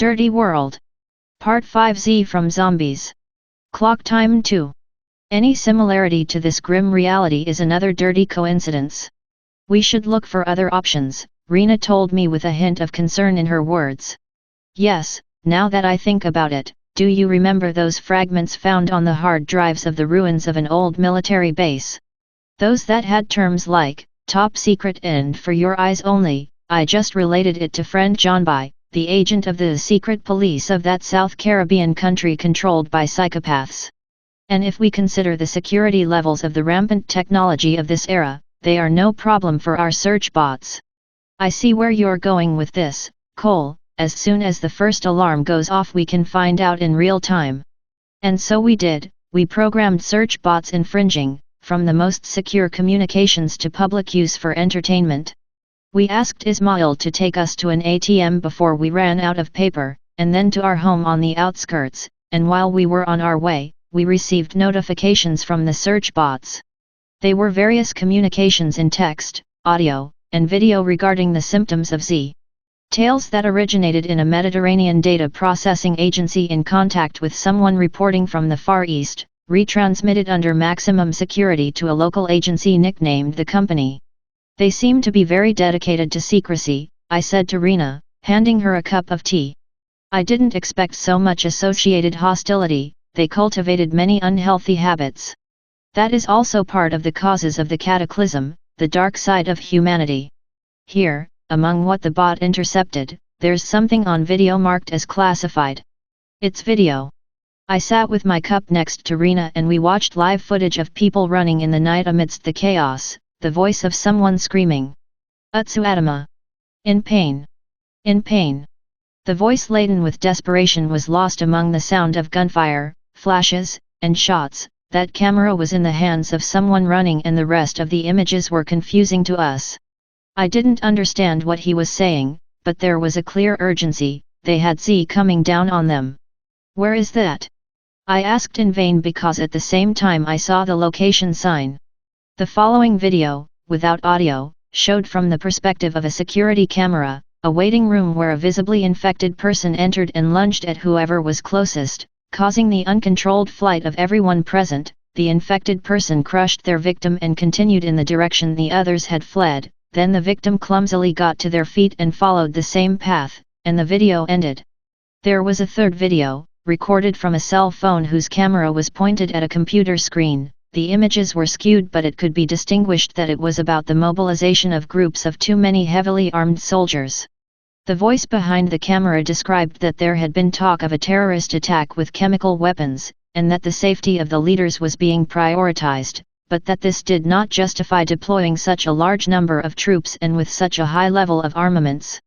Dirty World. Part 5Z from Zombies. CLOCKTIME2. Any similarity to this grim reality is another dirty coincidence. We should look for other options, Rena told me with a hint of concern in her words. Yes, now that I think about it, do you remember those fragments found on the hard drives of the ruins of an old military base? Those that had terms like, top secret and for your eyes only. I just related it to friend John By, the agent of the secret police of that South Caribbean country controlled by psychopaths. And if we consider the security levels of the rampant technology of this era, they are no problem for our search bots. I see where you're going with this, Cole. As soon as the first alarm goes off we can find out in real time. And so we did. We programmed search bots infringing, from the most secure communications to public use for entertainment. We asked Ismail to take us to an ATM before we ran out of paper, and then to our home on the outskirts, and while we were on our way, we received notifications from the search bots. They were various communications in text, audio, and video regarding the symptoms of Z. Tales that originated in a Mediterranean data processing agency in contact with someone reporting from the Far East, retransmitted under maximum security to a local agency nicknamed the Company. They seem to be very dedicated to secrecy, I said to Rena, handing her a cup of tea. I didn't expect so much associated hostility. They cultivated many unhealthy habits. That is also part of the causes of the cataclysm, the dark side of humanity. Here, among what the bot intercepted, there's something on video marked as classified. It's video. I sat with my cup next to Rena and we watched live footage of people running in the night amidst the chaos, the voice of someone screaming. Utsuadama. In pain. In pain. The voice laden with desperation was lost among the sound of gunfire, flashes, and shots. That camera was in the hands of someone running and the rest of the images were confusing to us. I didn't understand what he was saying, but there was a clear urgency. They had Z coming down on them. Where is that? I asked in vain because at the same time I saw the location sign. The following video, without audio, showed from the perspective of a security camera, a waiting room where a visibly infected person entered and lunged at whoever was closest, causing the uncontrolled flight of everyone present. The infected person crushed their victim and continued in the direction the others had fled, then the victim clumsily got to their feet and followed the same path, and the video ended. There was a third video, recorded from a cell phone whose camera was pointed at a computer screen. The images were skewed but it could be distinguished that it was about the mobilization of groups of too many heavily armed soldiers. The voice behind the camera described that there had been talk of a terrorist attack with chemical weapons, and that the safety of the leaders was being prioritized, but that this did not justify deploying such a large number of troops and with such a high level of armaments.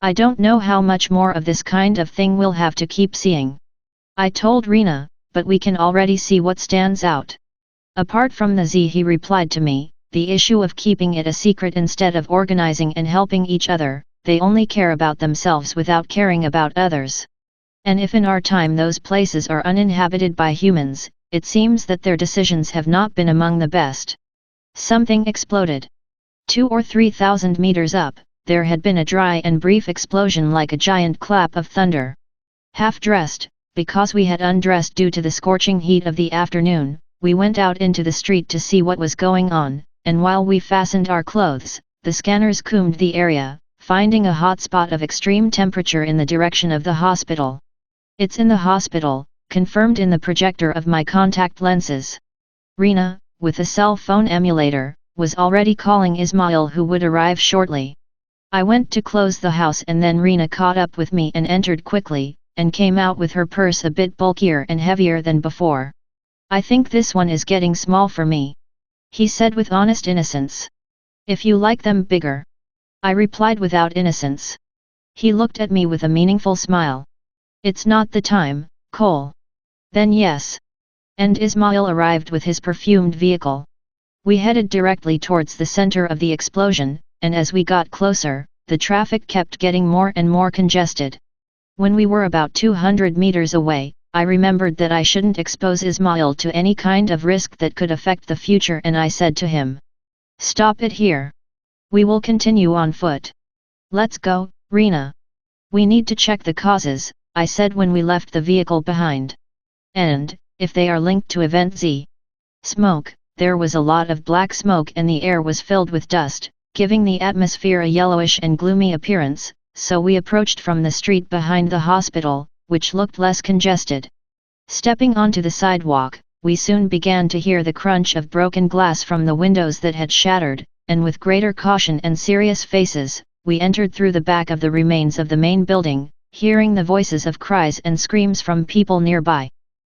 I don't know how much more of this kind of thing we'll have to keep seeing. I told Rena, but we can already see what stands out. Apart from the Z, he replied to me, the issue of keeping it a secret instead of organizing and helping each other. They only care about themselves without caring about others. And if in our time those places are uninhabited by humans, it seems that their decisions have not been among the best. Something exploded. 2,000 or 3,000 meters up, there had been a dry and brief explosion like a giant clap of thunder. Half-dressed, because we had undressed due to the scorching heat of the afternoon, we went out into the street to see what was going on, and while we fastened our clothes, the scanners combed the area, finding a hot spot of extreme temperature in the direction of the hospital. It's in the hospital, confirmed in the projector of my contact lenses. Rena, with a cell phone emulator, was already calling Ismail who would arrive shortly. I went to close the house and then Rena caught up with me and entered quickly, and came out with her purse a bit bulkier and heavier than before. I think this one is getting small for me, he said with honest innocence. If you like them bigger. I replied without innocence. He looked at me with a meaningful smile. It's not the time, Cole. Then yes. And Ismail arrived with his perfumed vehicle. We headed directly towards the center of the explosion, and as we got closer, the traffic kept getting more and more congested. When we were about 200 meters away, I remembered that I shouldn't expose Ismail to any kind of risk that could affect the future and I said to him, "Stop it here. We will continue on foot. Let's go, Rena." We need to check the causes, I said when we left the vehicle behind. And, if they are linked to Event Z. Smoke, there was a lot of black smoke and the air was filled with dust, giving the atmosphere a yellowish and gloomy appearance, so we approached from the street behind the hospital, which looked less congested. Stepping onto the sidewalk, we soon began to hear the crunch of broken glass from the windows that had shattered, and with greater caution and serious faces, we entered through the back of the remains of the main building, hearing the voices of cries and screams from people nearby.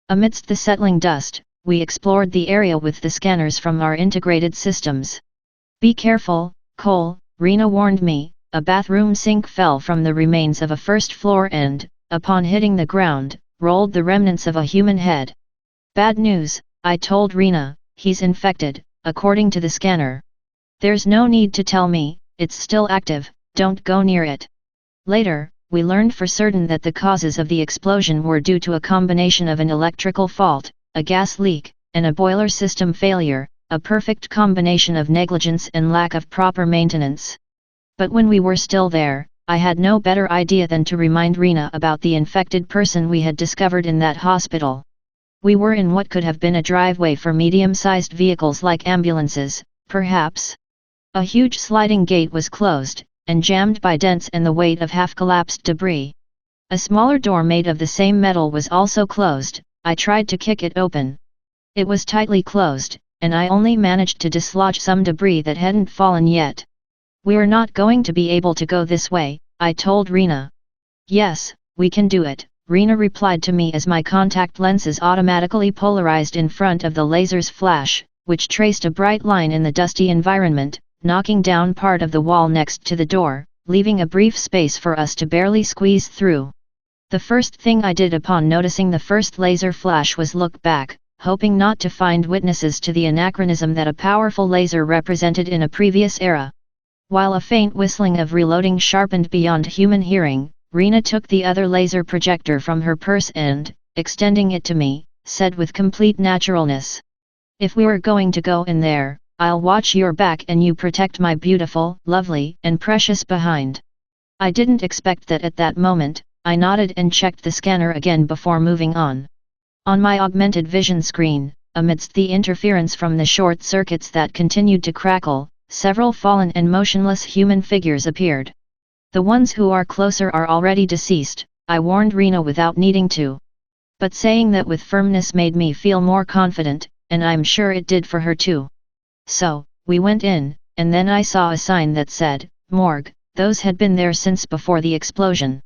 Amidst the settling dust, we explored the area with the scanners from our integrated systems. Be careful, Cole, Rena warned me. A bathroom sink fell from the remains of a first floor and, upon hitting the ground, rolled the remnants of a human head. Bad news, I told Rena, he's infected, according to the scanner. There's no need to tell me, it's still active, don't go near it. Later, we learned for certain that the causes of the explosion were due to a combination of an electrical fault, a gas leak, and a boiler system failure, a perfect combination of negligence and lack of proper maintenance. But when we were still there, I had no better idea than to remind Rena about the infected person we had discovered in that hospital. We were in what could have been a driveway for medium-sized vehicles like ambulances, perhaps. A huge sliding gate was closed, and jammed by dents and the weight of half-collapsed debris. A smaller door made of the same metal was also closed. I tried to kick it open. It was tightly closed, and I only managed to dislodge some debris that hadn't fallen yet. We're not going to be able to go this way, I told Rena. Yes, we can do it, Rena replied to me as my contact lenses automatically polarized in front of the laser's flash, which traced a bright line in the dusty environment, knocking down part of the wall next to the door, leaving a brief space for us to barely squeeze through. The first thing I did upon noticing the first laser flash was look back, hoping not to find witnesses to the anachronism that a powerful laser represented in a previous era. While a faint whistling of reloading sharpened beyond human hearing, Rena took the other laser projector from her purse and, extending it to me, said with complete naturalness. If we were going to go in there, I'll watch your back and you protect my beautiful, lovely, and precious behind. I didn't expect that at that moment. I nodded and checked the scanner again before moving on. On my augmented vision screen, amidst the interference from the short circuits that continued to crackle, several fallen and motionless human figures appeared. The ones who are closer are already deceased, I warned Rena without needing to. But saying that with firmness made me feel more confident, and I'm sure it did for her too. So, we went in, and then I saw a sign that said, "Morgue." Those had been there since before the explosion.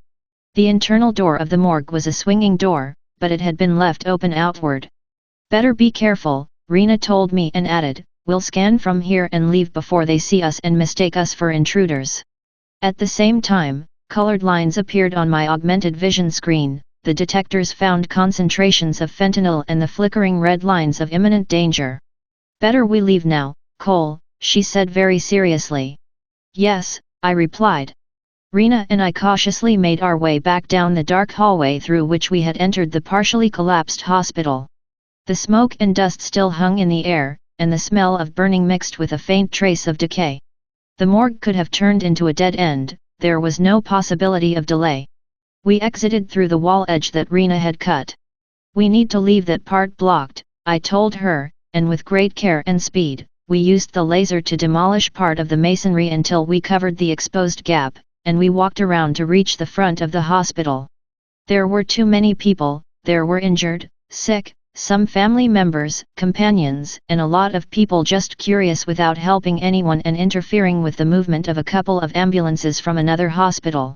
The internal door of the morgue was a swinging door, but it had been left open outward. Better be careful, Rena told me and added, we'll scan from here and leave before they see us and mistake us for intruders. At the same time, colored lines appeared on my augmented vision screen. The detectors found concentrations of fentanyl and the flickering red lines of imminent danger. Better we leave now, Cole, she said very seriously. Yes, I replied. Rena and I cautiously made our way back down the dark hallway through which we had entered the partially collapsed hospital. The smoke and dust still hung in the air, and the smell of burning mixed with a faint trace of decay. The morgue could have turned into a dead end, there was no possibility of delay. We exited through the wall edge that Rena had cut. We need to leave that part blocked, I told her, and with great care and speed, we used the laser to demolish part of the masonry until we covered the exposed gap, and we walked around to reach the front of the hospital. There were too many people, there were injured, sick, some family members, companions, and a lot of people just curious without helping anyone and interfering with the movement of a couple of ambulances from another hospital.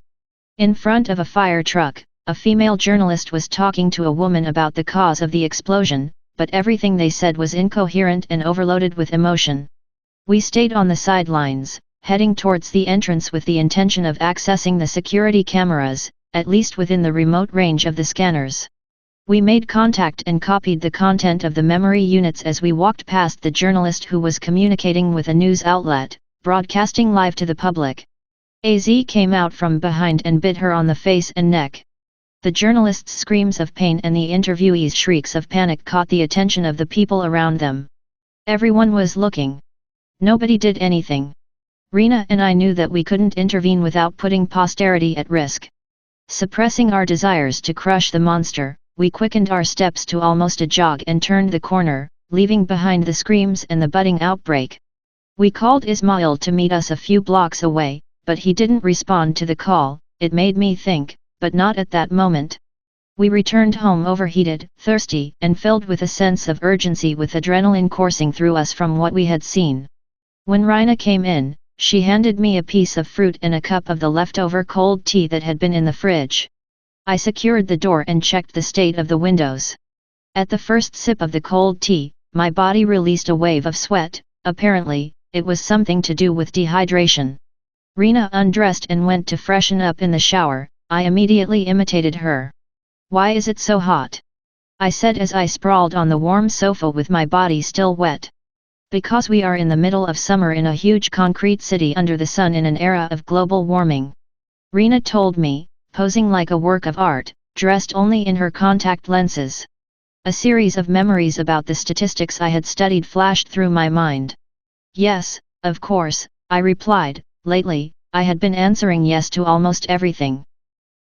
In front of a fire truck, a female journalist was talking to a woman about the cause of the explosion, but everything they said was incoherent and overloaded with emotion. We stayed on the sidelines, heading towards the entrance with the intention of accessing the security cameras, at least within the remote range of the scanners. We made contact and copied the content of the memory units as we walked past the journalist who was communicating with a news outlet, broadcasting live to the public. AZ came out from behind and bit her on the face and neck. The journalist's screams of pain and the interviewee's shrieks of panic caught the attention of the people around them. Everyone was looking. Nobody did anything. Rena and I knew that we couldn't intervene without putting posterity at risk. Suppressing our desires to crush the monster, we quickened our steps to almost a jog and turned the corner, leaving behind the screams and the budding outbreak. We called Ismail to meet us a few blocks away, but he didn't respond to the call. It made me think, but not at that moment. We returned home overheated, thirsty, and filled with a sense of urgency, with adrenaline coursing through us from what we had seen. When Rina came in, she handed me a piece of fruit and a cup of the leftover cold tea that had been in the fridge. I secured the door and checked the state of the windows. At the first sip of the cold tea, my body released a wave of sweat. Apparently, it was something to do with dehydration. Rina undressed and went to freshen up in the shower. I immediately imitated her. "Why is it so hot?" I said as I sprawled on the warm sofa with my body still wet. "Because we are in the middle of summer in a huge concrete city under the sun in an era of global warming," Rina told me, posing like a work of art, dressed only in her contact lenses. A series of memories about the statistics I had studied flashed through my mind. "Yes, of course," I replied. Lately, I had been answering yes to almost everything.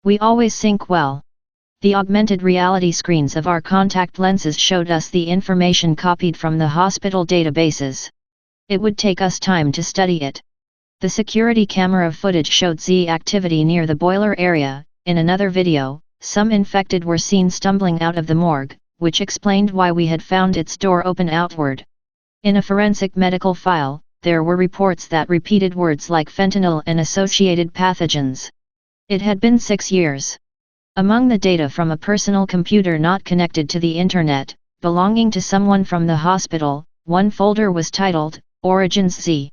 We always sync well. The augmented reality screens of our contact lenses showed us the information copied from the hospital databases. It would take us time to study it. The security camera footage showed Z activity near the boiler area. In another video, some infected were seen stumbling out of the morgue, which explained why we had found its door open outward. In a forensic medical file, there were reports that repeated words like fentanyl and associated pathogens. It had been 6 years. Among the data from a personal computer not connected to the internet, belonging to someone from the hospital, one folder was titled, Origins Z.